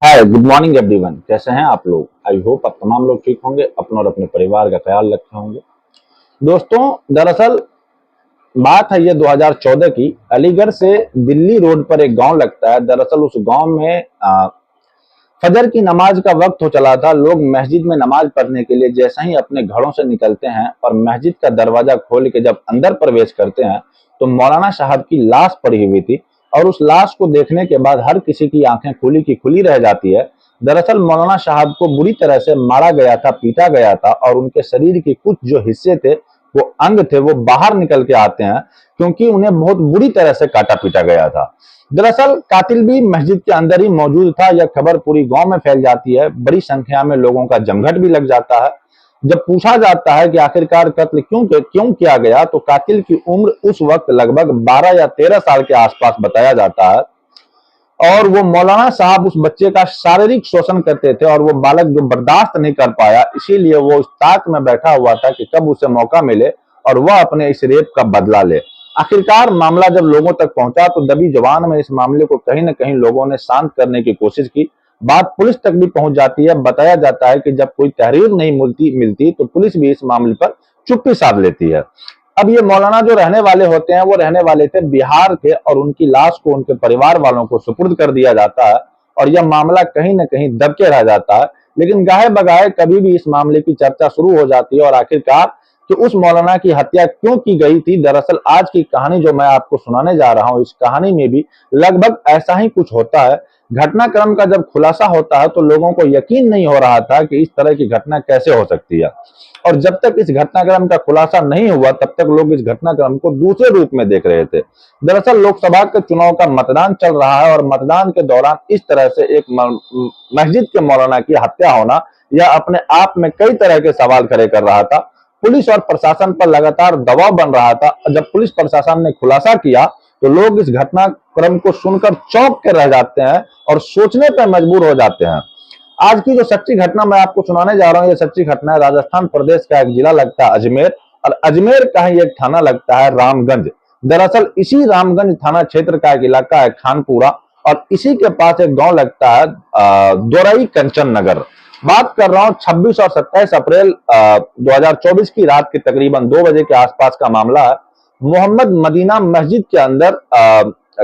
Hi good morning everyone. कैसे हैं आप लोग? आई होप आप तमाम लोग ठीक होंगे, अपना और अपने परिवार का ख्याल रखे होंगे। दोस्तों, दरअसल बात है ये 2014 की। अलीगढ़ से दिल्ली रोड पर एक गांव लगता है। दरअसल उस गांव में फजर की नमाज का वक्त हो चला था। लोग मस्जिद में नमाज पढ़ने के लिए जैसे ही अपने घरों से निकलते हैं और मस्जिद का दरवाजा खोल के जब अंदर प्रवेश करते हैं तो मौलाना साहब की लाश पड़ी हुई थी। और उस लाश को देखने के बाद हर किसी की आंखें खुली की खुली रह जाती है। दरअसल मौलाना साहब को बुरी तरह से मारा गया था, पीटा गया था, और उनके शरीर के कुछ जो हिस्से थे, वो अंग थे, वो बाहर निकल के आते हैं क्योंकि उन्हें बहुत बुरी तरह से काटा पीटा गया था। दरअसल कातिल भी मस्जिद के अंदर ही मौजूद था। यह खबर पूरी गांव में फैल जाती है। बड़ी संख्या में लोगों का जमघट भी लग जाता है। जब पूछा जाता है कि आखिरकार कत्ल क्यों किया गया, तो कातिल की उम्र उस वक्त लगभग 12 या 13 साल के आसपास बताया जाता है। और वो मौलाना साहब उस बच्चे का शारीरिक शोषण करते थे और वो बालक जो बर्दाश्त नहीं कर पाया, इसीलिए वो उस ताक में बैठा हुआ था कि कब उसे मौका मिले और वह अपने इस रेप का बदला ले। आखिरकार मामला जब लोगों तक पहुंचा तो दबी जबान में इस मामले को कहीं न कहीं लोगों ने शांत करने की कोशिश की। बात पुलिस तक भी पहुंच जाती है। बताया जाता है कि जब कोई तहरीर नहीं मिलती तो पुलिस भी इस मामले पर चुप्पी साध लेती है। अब ये मौलाना जो रहने वाले होते हैं, वो रहने वाले थे बिहार के, और उनकी लाश को उनके परिवार वालों को सुपुर्द कर दिया जाता है और यह मामला कहीं न कहीं दब के रह जाता है। लेकिन गाहे बगाए कभी भी इस मामले की चर्चा शुरू हो जाती है और आखिरकार कि उस मौलाना की हत्या क्यों की गई थी। दरअसल आज की कहानी जो मैं आपको सुनाने जा रहा हूं, इस कहानी में भी लगभग ऐसा ही कुछ होता है। घटनाक्रम का जब खुलासा होता है तो लोगों को यकीन नहीं हो रहा था कि इस तरह की घटना कैसे हो सकती है, और जब तक इस घटनाक्रम का खुलासा नहीं हुआ तब तक लोग इस घटनाक्रम को दूसरे रूप में देख रहे थे। दरअसल लोकसभा के चुनाव का मतदान चल रहा है और मतदान के दौरान इस तरह से एक मस्जिद के मौलाना की हत्या होना यह अपने आप में कई तरह के सवाल खड़े कर रहा था। पुलिस और प्रशासन पर लगातार दबाव बन रहा था। जब पुलिस प्रशासन ने खुलासा किया तो लोग इस घटनाक्रम को सुनकर चौंक के रह जाते हैं और सोचने पर मजबूर हो जाते हैं। आज की जो सच्ची घटना मैं आपको सुनाने जा रहा हूं, ये सच्ची घटना है। राजस्थान प्रदेश का एक जिला लगता है अजमेर, और अजमेर का ही एक थाना लगता है रामगंज। दरअसल इसी रामगंज थाना क्षेत्र का एक इलाका है खानपुरा, और इसी के पास एक गांव लगता है दोरई कंचन नगर। बात कर रहा हूं 26 और 27 अप्रैल 2024 की रात के तकरीबन 2 बजे के आसपास का मामला है। मोहम्मद मदीना मस्जिद के अंदर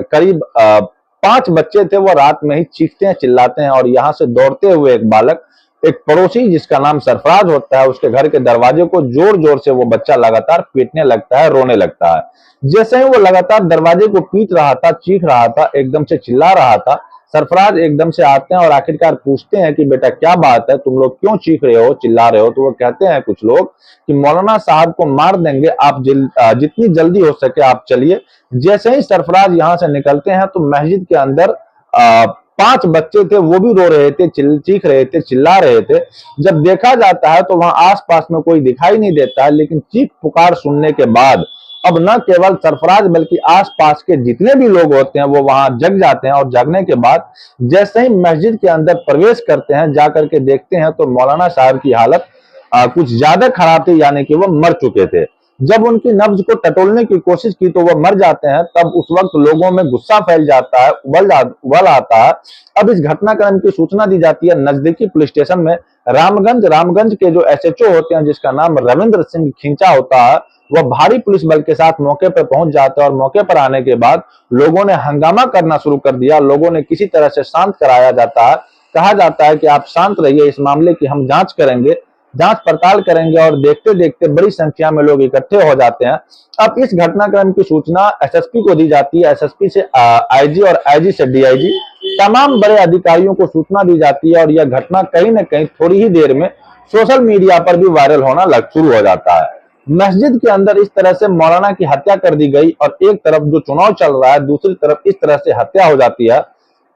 करीब 5 बच्चे थे। वो रात में ही चीखते हैं, चिल्लाते हैं, और यहाँ से दौड़ते हुए एक बालक, एक पड़ोसी जिसका नाम सरफराज होता है, उसके घर के दरवाजे को जोर जोर से वो बच्चा लगातार पीटने लगता है, रोने लगता है। जैसे ही वो लगातार दरवाजे को पीट रहा था, चीख रहा था, एकदम से चिल्ला रहा था, सरफराज एकदम से आते हैं और आखिरकार पूछते हैं कि बेटा क्या बात है, तुम लोग क्यों चीख रहे हो, चिल्ला रहे हो? तो वो कहते हैं कुछ लोग कि मौलाना साहब को मार देंगे, आप जितनी जल्दी हो सके आप चलिए। जैसे ही सरफराज यहां से निकलते हैं तो मस्जिद के अंदर 5 बच्चे थे, वो भी रो रहे थे, चीख रहे थे, चिल्ला रहे थे। जब देखा जाता है तो वहां आसपास में कोई दिखाई नहीं देता है, लेकिन चीख पुकार सुनने के बाद अब न केवल सरफराज बल्कि आसपास के जितने भी लोग होते हैं वो वहां जग जाते हैं, और जगने के बाद जैसे ही मस्जिद के अंदर प्रवेश करते हैं, जाकर के देखते हैं तो मौलाना साहब की हालत कुछ ज्यादा खराब थी, यानी कि वो मर चुके थे। जब उनकी नब्ज को टटोलने की कोशिश की तो वह मर जाते हैं। तब उस वक्त लोगों में गुस्सा फैल जाता है, उबल आता है। अब इस घटनाक्रम की सूचना दी जाती है नजदीकी पुलिस स्टेशन में। रामगंज के जो एसएचओ होते हैं, जिसका नाम रविंद्र सिंह खींचा होता है, वह भारी पुलिस बल के साथ मौके पर पहुंच जाते हैं, और मौके पर आने के बाद लोगों ने हंगामा करना शुरू कर दिया। लोगों ने किसी तरह से शांत कराया जाता है। कहा जाता है कि आप शांत रहिए, इस मामले की हम जांच करेंगे, जांच पड़ताल करेंगे, और देखते देखते बड़ी संख्या में लोग इकट्ठे हो जाते हैं। अब इस घटनाक्रम की सूचना एसएसपी को दी जाती है। एसएसपी से आईजी और आईजी से डीआईजी, तमाम बड़े अधिकारियों को सूचना दी जाती है, और यह घटना कहीं ना कहीं थोड़ी ही देर में सोशल मीडिया पर भी वायरल होना शुरू हो जाता है। मस्जिद के अंदर इस तरह से मौलाना की हत्या कर दी गई, और एक तरफ जो चुनाव चल रहा है, दूसरी तरफ इस तरह से हत्या हो जाती है।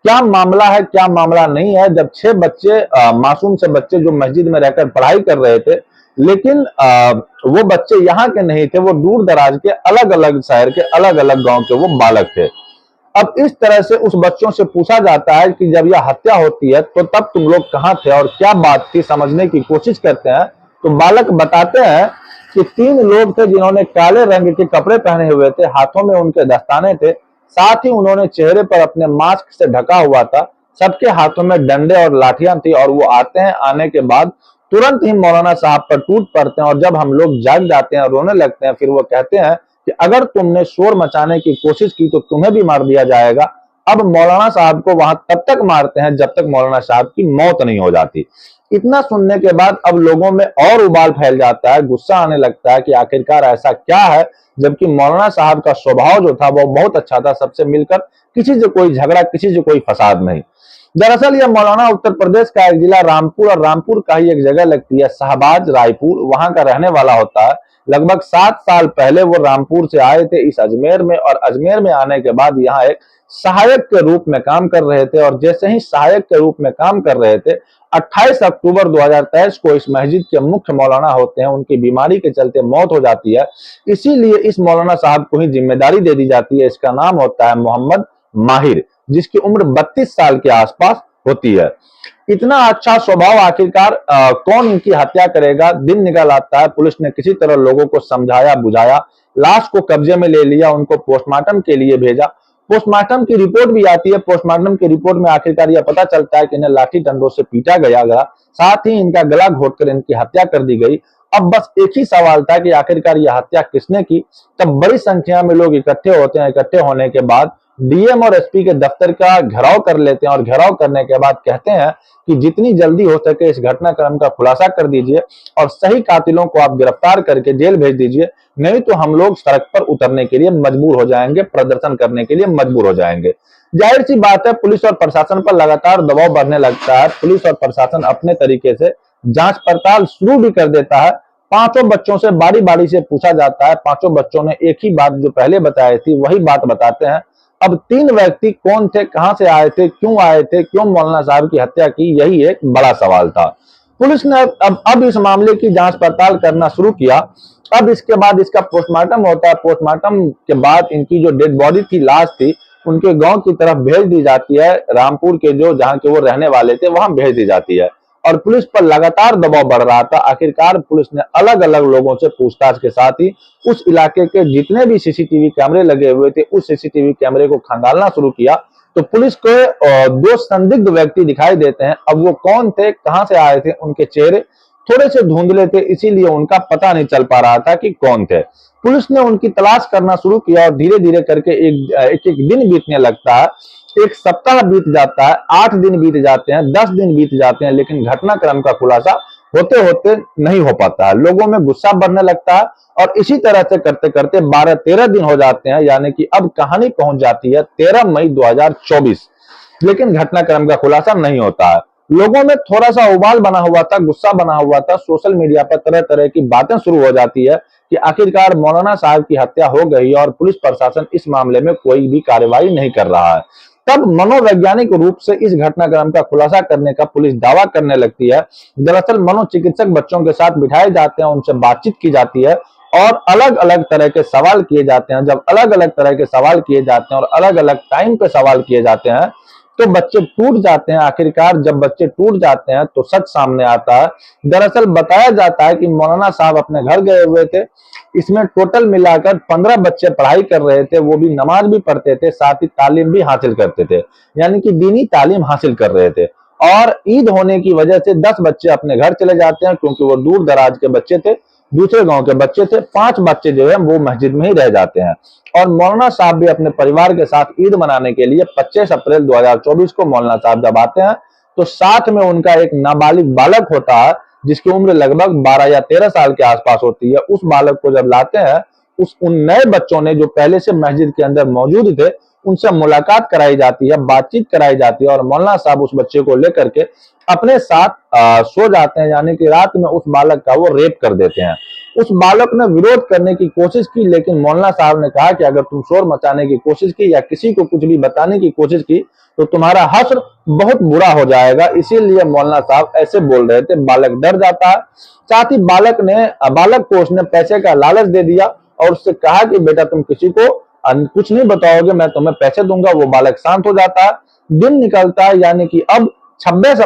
क्या मामला है, क्या मामला नहीं है? जब 6 बच्चे, मासूम से बच्चे जो मस्जिद में रहकर पढ़ाई कर रहे थे, लेकिन वो बच्चे यहाँ के नहीं थे, वो दूर दराज के अलग अलग शहर के अलग अलग गांव के वो बालक थे। अब इस तरह से उस बच्चों से पूछा जाता है कि जब यह हत्या होती है तो तब तुम लोग कहाँ थे और क्या बात थी, समझने की कोशिश करते हैं। तो बालक बताते हैं कि 3 लोग थे जिन्होंने काले रंग के कपड़े पहने हुए थे, हाथों में उनके दस्ताने थे, साथ ही उन्होंने चेहरे पर अपने मास्क से ढका हुआ था। सबके हाथों में डंडे और लाठियां थी और वो आते हैं, आने के बाद तुरंत ही मौलाना साहब पर टूट पड़ते हैं और जब हम लोग जाग जाते हैं, रोने लगते हैं, फिर वो कहते हैं कि अगर तुमने शोर मचाने की कोशिश की तो तुम्हें भी मार दिया जाएगा। अब मौलाना साहब को वहां तब तक मारते हैं जब तक मौलाना साहब की मौत नहीं हो जाती। इतना सुनने के बाद अब लोगों में और उबाल फैल जाता है, गुस्सा आने लगता है कि आखिरकार ऐसा क्या है, जबकि मौलाना साहब का स्वभाव जो था वो बहुत अच्छा था, सबसे मिलकर किसी से कोई झगड़ा, किसी से कोई फसाद नहीं। दरअसल यह मौलाना उत्तर प्रदेश का एक जिला रामपुर और रामपुर का ही एक जगह लगती है शाहबाज रायपुर, वहां का रहने वाला होता है। लगभग 7 साल पहले वो रामपुर से आए थे इस अजमेर में और अजमेर में आने के बाद यहाँ एक सहायक के रूप में काम कर रहे थे और जैसे ही सहायक के रूप में काम कर रहे थे 28 अक्टूबर 2023 को इस मस्जिद के मुख्य मौलाना होते हैं, उनकी बीमारी के चलते मौत हो जाती है। इसीलिए इस मौलाना साहब को ही जिम्मेदारी दे दी जाती है। इसका नाम होता है मोहम्मद माहिर, जिसकी उम्र 32 साल के आसपास होती है। इतना अच्छा स्वभाव, आखिरकार कौन इनकी हत्या करेगा। दिन निकल आता है, पुलिस ने किसी तरह लोगों को समझाया बुझाया, लाश को कब्जे में ले लिया, उनको पोस्टमार्टम के लिए भेजा। पोस्टमार्टम की रिपोर्ट भी आती है। पोस्टमार्टम की रिपोर्ट में आखिरकार यह पता चलता है कि इन्हें लाठी डंडों से पीटा गया, साथ ही इनका गला घोटकर इनकी हत्या कर दी गई। अब बस एक ही सवाल था कि आखिरकार यह हत्या किसने की। तब बड़ी संख्या में लोग इकट्ठे होते हैं। इकट्ठे होने के बाद डीएम और एसपी के दफ्तर का घेराव कर लेते हैं और घेराव करने के बाद कहते हैं कि जितनी जल्दी हो सके इस घटनाक्रम का खुलासा कर दीजिए और सही कातिलों को आप गिरफ्तार करके जेल भेज दीजिए, नहीं तो हम लोग सड़क पर उतरने के लिए मजबूर हो जाएंगे, प्रदर्शन करने के लिए मजबूर हो जाएंगे। जाहिर सी बात है, पुलिस और प्रशासन पर लगातार दबाव बढ़ने लगता है। पुलिस और प्रशासन अपने तरीके से जांच पड़ताल शुरू भी कर देता है। 5 बच्चों से बारी बारी से पूछा जाता है। 5 बच्चों ने एक ही बात जो पहले बताई थी वही बात बताते हैं। अब 3 व्यक्ति कौन थे, कहां से आए थे, क्यों आए थे, क्यों मौलाना साहब की हत्या की, यही एक बड़ा सवाल था। पुलिस ने अब इस मामले की जांच पड़ताल करना शुरू किया। अब इसके बाद इसका पोस्टमार्टम होता है। पोस्टमार्टम के बाद इनकी जो डेड बॉडी थी, लाश थी, उनके गांव की तरफ भेज दी जाती है। रामपुर के जो जहां के वो रहने वाले थे वहां भेज दी जाती है और पुलिस पर लगातार दबाव बढ़ रहा था। आखिरकार पुलिस ने अलग अलग लोगों से पूछताछ के साथ ही उस इलाके के जितने भी सीसीटीवी कैमरे लगे हुए थे उस सीसीटीवी कैमरे को खंगालना शुरू किया। तो पुलिस को 2 संदिग्ध व्यक्ति दिखाई देते हैं। अब वो कौन थे, कहां से आए थे, उनके चेहरे थोड़े से धुंधले थे, इसीलिए उनका पता नहीं चल पा रहा था कि कौन थे। पुलिस ने उनकी तलाश करना शुरू किया और धीरे धीरे करके एक दिन बीतने लगता है। 1 सप्ताह बीत जाता है, 8 दिन बीत जाते हैं, 10 दिन बीत जाते हैं, लेकिन घटनाक्रम का खुलासा होते होते नहीं हो पाता है। लोगों में गुस्सा बढ़ने लगता है और इसी तरह से करते करते 12-13 दिन हो जाते हैं, यानी कि अब कहानी पहुंच जाती है 13 मई 2024, लेकिन घटनाक्रम का खुलासा नहीं होता है। लोगों में थोड़ा सा उबाल बना हुआ था, गुस्सा बना हुआ था। सोशल मीडिया पर तरह तरह की बातें शुरू हो जाती है कि आखिरकार मौलाना साहब की हत्या हो गई और पुलिस प्रशासन इस मामले में कोई भी कार्रवाई नहीं कर रहा है। तब मनोवैज्ञानिक रूप से इस घटनाक्रम का खुलासा करने का पुलिस दावा करने लगती है। दरअसल मनोचिकित्सक बच्चों के साथ बिठाए जाते हैं, उनसे बातचीत की जाती है और अलग अलग तरह के सवाल किए जाते हैं। जब अलग अलग तरह के सवाल किए जाते हैं और अलग अलग टाइम पे सवाल किए जाते हैं तो बच्चे टूट जाते हैं। आखिरकार जब बच्चे टूट जाते हैं तो सच सामने आता है। दरअसल बताया जाता है कि मौलाना साहब अपने घर गए हुए थे। इसमें टोटल मिलाकर 15 बच्चे पढ़ाई कर रहे थे, वो भी नमाज भी पढ़ते थे, साथ ही तालीम भी हासिल करते थे, यानी कि दीनी तालीम हासिल कर रहे थे। और ईद होने की वजह से 10 बच्चे अपने घर चले जाते हैं, क्योंकि वो दूर दराज के बच्चे थे, दूसरे गांव के बच्चे थे। 5 बच्चे जो है वो मस्जिद में ही रह जाते हैं और मौलाना साहब भी अपने परिवार के साथ ईद मनाने के लिए 25 अप्रैल 2024 को मौलाना साहब जब आते हैं तो साथ में उनका एक नाबालिग बालक होता है जिसकी उम्र लगभग 12 या 13 साल के आसपास होती है। उस बालक को जब लाते हैं, उन नए बच्चों ने जो पहले से मस्जिद के अंदर मौजूद थे उनसे मुलाकात कराई जाती है, बातचीत कराई जाती है और मौलाना साहब उस बच्चे को लेकर के अपने साथ सो जाते हैं, यानी कि रात में उस बालक का वो रेप कर देते हैं। उस बालक ने विरोध करने की कोशिश की, लेकिन मौलाना साहब ने कहा कि अगर तुम शोर मचाने की कोशिश की या किसी को कुछ भी बताने की कोशिश की तो तुम्हारा हश्र बहुत बुरा हो जाएगा। इसीलिए मौलाना साहब ऐसे बोल रहे थे। बालक डर जाता है। साथ ही बालक को उसने पैसे का लालच दे दिया और उससे कहा कि बेटा तुम किसी को कुछ नहीं बताओगे, मैं तुम्हें पैसे दूंगा। वो बालक शांत हो जाता है। दिन निकलता है, यानी कि अब 26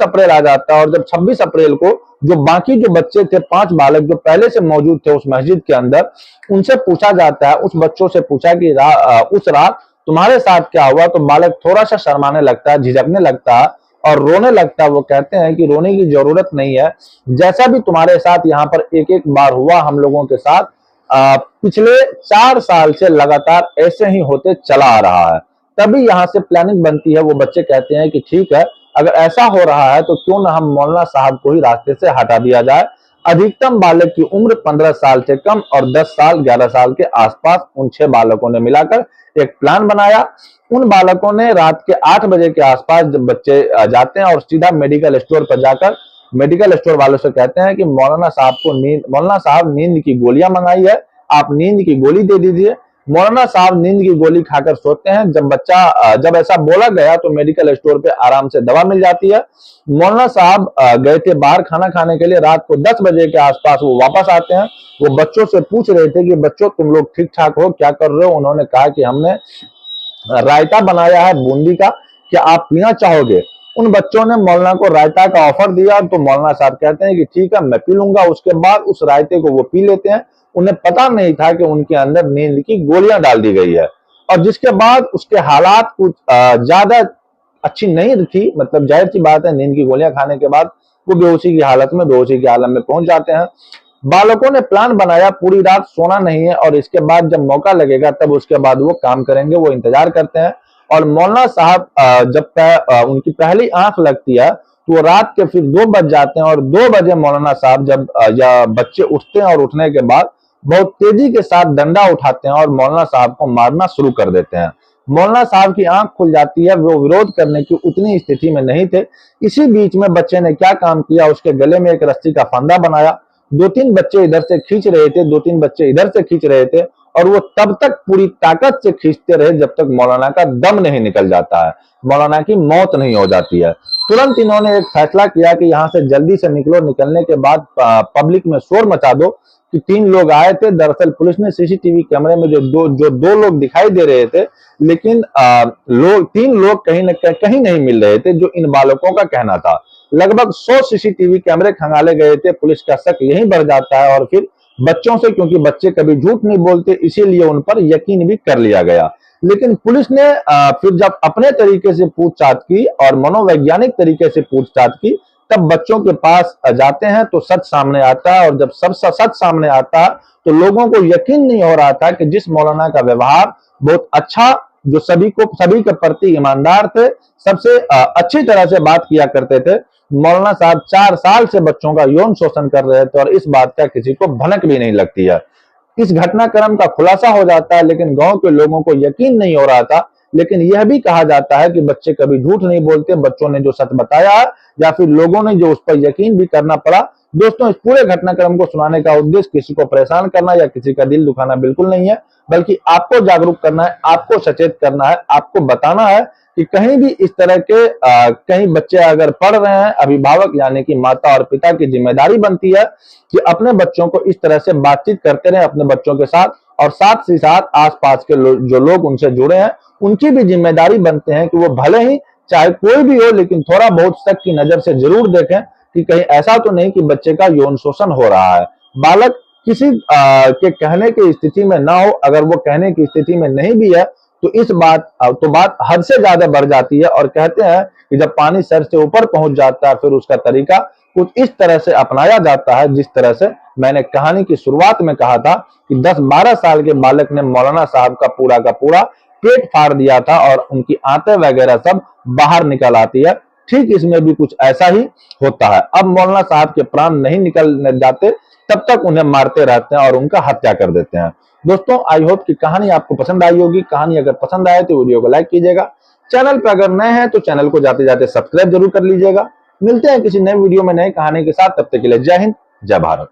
अप्रैल आ जाता है और जब 26 अप्रैल को जो बाकी जो बच्चे थे, 5 बालक जो पहले से मौजूद थे उस मस्जिद के अंदर, उनसे पूछा जाता है, उस बच्चों से पूछा कि उस रात तुम्हारे साथ क्या हुआ, तो बालक थोड़ा सा शर्माने लगता है, झिझकने लगता है और रोने लगता है। वो कहते हैं कि रोने की जरूरत नहीं है, जैसा भी तुम्हारे साथ यहाँ पर एक एक बार हुआ हम लोगों के साथ, पिछले 4 साल से लगातार ऐसे ही होते चला आ रहा है। तभी यहाँ से प्लानिंग बनती है। वो बच्चे कहते हैं कि ठीक है, अगर ऐसा हो रहा है तो क्यों ना हम मौलाना साहब को ही रास्ते से हटा दिया जाए। अधिकतम बालक की उम्र 15 साल से कम और 10 साल 11 साल के आसपास, उन 6 बालकों ने मिलाकर एक प्लान बनाया। उन बालकों ने रात के 8 बजे के आसपास जब बच्चे जाते हैं और सीधा मेडिकल स्टोर पर जाकर मेडिकल स्टोर वालों से कहते हैं कि मौलाना साहब नींद की गोलियां मंगाई है, आप नींद की गोली दे दीजिए। मौलाना साहब नींद की गोली खाकर सोते हैं। जब ऐसा बोला गया तो मेडिकल स्टोर पे आराम से दवा मिल जाती है। मौलाना साहब गए थे बाहर खाना खाने के लिए। रात को 10 बजे के आसपास वो वापस आते हैं। वो बच्चों से पूछ रहे थे कि बच्चों तुम लोग ठीक ठाक हो, क्या कर रहे हो। उन्होंने कहा कि हमने रायता बनाया है बूंदी का, क्या आप पीना चाहोगे। उन बच्चों ने मौलाना को रायता का ऑफर दिया तो मौलाना साहब कहते हैं कि ठीक है मैं पी लूंगा। उसके बाद उस रायते को वो पी लेते हैं। उन्हें पता नहीं था कि उनके अंदर नींद की गोलियां डाल दी गई है, और जिसके बाद उसके हालात कुछ ज्यादा अच्छी नहीं थी। मतलब जाहिर सी बात है, नींद की गोलियां खाने के बाद वो बेहोशी की हालत में पहुंच जाते हैं। बालकों ने प्लान बनाया पूरी रात सोना नहीं है, और इसके बाद जब मौका लगेगा तब उसके बाद वो काम करेंगे। वो इंतजार करते हैं और मौलाना साहब जब उनकी पहली आंख लगती है तो वो रात के फिर 2 बज जाते हैं, और 2 बजे मौलाना साहब जब या बच्चे उठते हैं और उठने के बाद बहुत तेजी के साथ डंडा उठाते हैं और मौलाना साहब को मारना शुरू कर देते हैं। मौलाना साहब की आंख खुल जाती है। वो विरोध करने की उतनी स्थिति में नहीं थे। इसी बीच में बच्चे ने क्या काम किया, उसके गले में एक रस्सी का फंदा बनाया। 2-3 बच्चे इधर से खींच रहे थे, 2-3 बच्चे इधर से खींच रहे थे, और वो तब तक पूरी ताकत से खींचते रहे जब तक मौलाना का दम नहीं निकल जाता है, मौलाना की मौत नहीं हो जाती है। तुरंत इन्होंने एक फैसला किया कि यहाँ से जल्दी से निकलो। निकलने के बाद पब्लिक में शोर मचा दो कि 3 लोग आए थे। दरअसल पुलिस ने सीसीटीवी कैमरे में जो दो लोग दिखाई दे रहे थे, लेकिन 3 लोग कहीं नहीं मिल रहे थे, जो इन बालकों का कहना था। लगभग 100 सीसीटीवी कैमरे खंगाले गए थे। पुलिस का शक यहीं बढ़ जाता है, और फिर बच्चों से, क्योंकि बच्चे कभी झूठ नहीं बोलते, इसीलिए उन पर यकीन भी कर लिया गया। लेकिन पुलिस ने फिर जब अपने तरीके से पूछताछ की और मनोवैज्ञानिक तरीके से पूछताछ की, तब बच्चों के पास जाते हैं तो सच सामने आता है। और जब सब सच सामने आता है तो लोगों को यकीन नहीं हो रहा था कि जिस मौलाना का व्यवहार बहुत अच्छा, जो सभी के प्रति ईमानदार थे, सबसे अच्छी तरह से बात किया करते थे, मौलाना साहब 4 साल से बच्चों का यौन शोषण कर रहे थे, और इस बात का किसी को भनक भी नहीं लगती है। इस घटनाक्रम का खुलासा हो जाता है, लेकिन गांव के लोगों को यकीन नहीं हो रहा था। लेकिन यह भी कहा जाता है कि बच्चे कभी झूठ नहीं बोलते। बच्चों ने जो सच बताया या फिर लोगों ने जो उस पर यकीन भी करना पड़ा। दोस्तों, इस पूरे घटनाक्रम को सुनाने का उद्देश्य किसी को परेशान करना या किसी का दिल दुखाना बिल्कुल नहीं है, बल्कि आपको जागरूक करना है, आपको सचेत करना है, आपको बताना है कि कहीं भी इस तरह के कहीं बच्चे अगर पढ़ रहे हैं, अभिभावक यानी कि माता और पिता की जिम्मेदारी बनती है कि अपने बच्चों को इस तरह से बातचीत करते रहे अपने बच्चों के साथ, और साथ ही साथ आसपास के जो लोग उनसे जुड़े हैं उनकी भी जिम्मेदारी बनते हैं कि वो भले ही चाहे कोई भी हो, लेकिन थोड़ा बहुत शक की नजर से जरूर देखें कि कहीं ऐसा तो नहीं कि बच्चे का यौन शोषण हो रहा है। बालक किसी के कहने की स्थिति में ना हो। अगर वो कहने की स्थिति में नहीं भी है तो बात हद से ज्यादा बढ़ जाती है, और कहते हैं कि जब पानी सर से ऊपर पहुंच जाता है फिर उसका तरीका कुछ इस तरह से अपनाया जाता है, जिस तरह से मैंने कहानी की शुरुआत में कहा था कि 10-12 साल के बालक ने मौलाना साहब का पूरा पेट फाड़ दिया था, और उनकी आंतें वगैरह सब बाहर निकल आती है। ठीक इसमें भी कुछ ऐसा ही होता है। अब मौलाना साहब के प्राण नहीं निकल जाते, तब तक उन्हें मारते रहते हैं और उनका हत्या कर देते हैं। दोस्तों, आई होप कि कहानी आपको पसंद आई होगी। कहानी अगर पसंद आए तो वीडियो को लाइक कीजिएगा। चैनल पर अगर नए हैं तो चैनल को जाते जाते सब्सक्राइब जरूर कर लीजिएगा। मिलते हैं किसी नए वीडियो में नई कहानी के साथ। तब तक के लिए जय हिंद, जय भारत।